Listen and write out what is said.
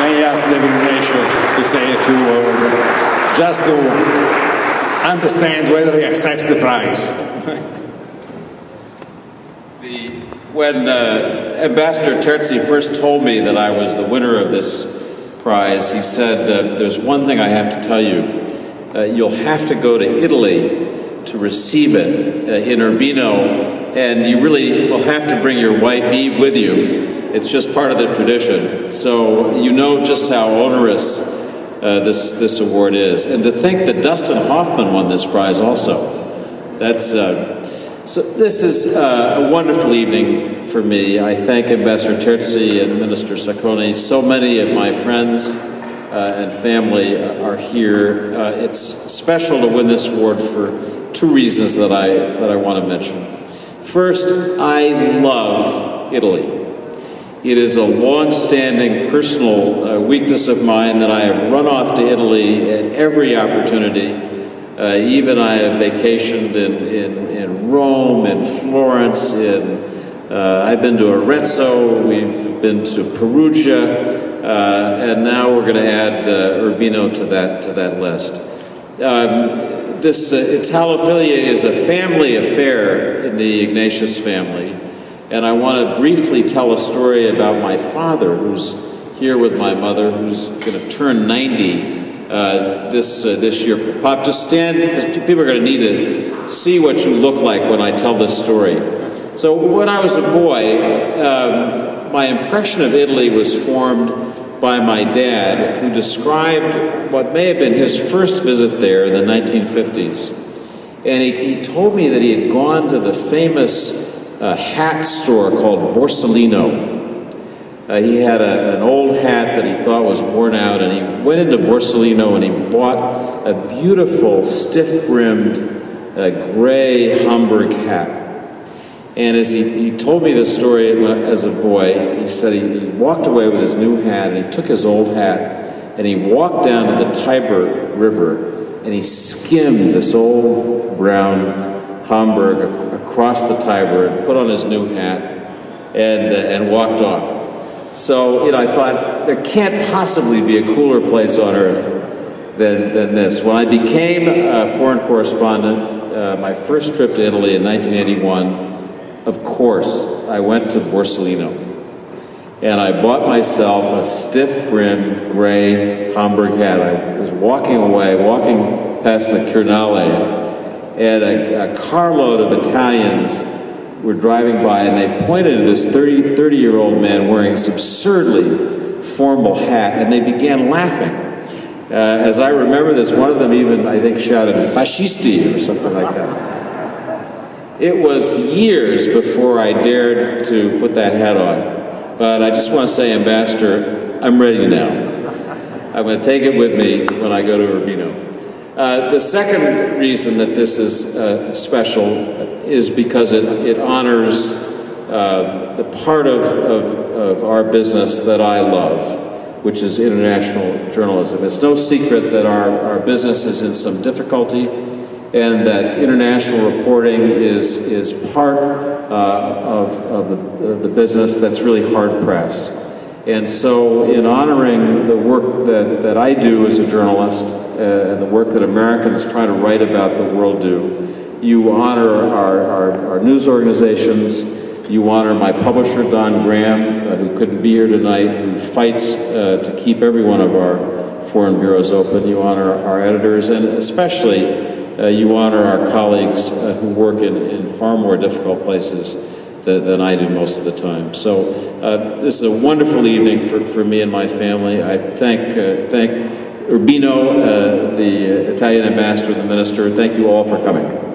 I asked David Ignatius to say a few words, just to understand whether he accepts the prize. When Ambassador Terzi first told me that I was the winner of this prize, he said, there's one thing I have to tell you. You'll have to go to Italy to receive it in Urbino, and you really will have to bring your wife Eve with you. It's just part of the tradition. So you know just how onerous this award is. And to think that Dustin Hoffman won this prize also. That's, so this is a wonderful evening for me. I thank Ambassador Terzi and Minister Sacconi. So many of my friends and family are here. It's special to win this award for two reasons that I want to mention. First, I love Italy. It is a long-standing personal weakness of mine that I have run off to Italy at every opportunity. Even I have vacationed in Rome, in Florence, I've been to Arezzo, we've been to Perugia, and now we're going to add Urbino to that list. This Italophilia is a family affair in the Ignatius family, and I want to briefly tell a story about my father, who's here with my mother, who's going to turn 90 this year. Pop, just stand, because people are going to need to see what you look like when I tell this story. So when I was a boy, my impression of Italy was formed by my dad, who described what may have been his first visit there in the 1950s. And he told me that he had gone to the famous hat store called Borsellino. He had an old hat that he thought was worn out, and he went into Borsellino and he bought a beautiful, stiff-brimmed, gray Hamburg hat. And as he told me this story as a boy, he said he walked away with his new hat, and he took his old hat, and he walked down to the Tiber River, and he skimmed this old brown Hamburg across the Tiber and put on his new hat and walked off. So, you know, I thought, there can't possibly be a cooler place on earth than this. When I became a foreign correspondent, my first trip to Italy in 1981, of course, I went to Borsellino, and I bought myself a stiff-brimmed gray Hamburg hat. I was walking past the Quirinale, and a carload of Italians were driving by, and they pointed to this 30-year-old man wearing this absurdly formal hat, and they began laughing. As I remember this, one of them even, I think, shouted, "Fascisti," or something like that. It was years before I dared to put that hat on. But I just want to say, Ambassador, I'm ready now. I'm going to take it with me when I go to Urbino. The second reason that this is special is because it honors the part of our business that I love, which is international journalism. It's no secret that our business is in some difficulty, and that international reporting is part of the business that's really hard-pressed. And so in honoring the work that I do as a journalist and the work that Americans trying to write about the world do, you honor our news organizations, you honor my publisher, Don Graham, who couldn't be here tonight, who fights to keep every one of our foreign bureaus open, you honor our editors, and especially you honor our colleagues who work in far more difficult places than I do most of the time. So this is a wonderful evening for me and my family. I thank Urbino, the Italian ambassador, the minister. Thank you all for coming.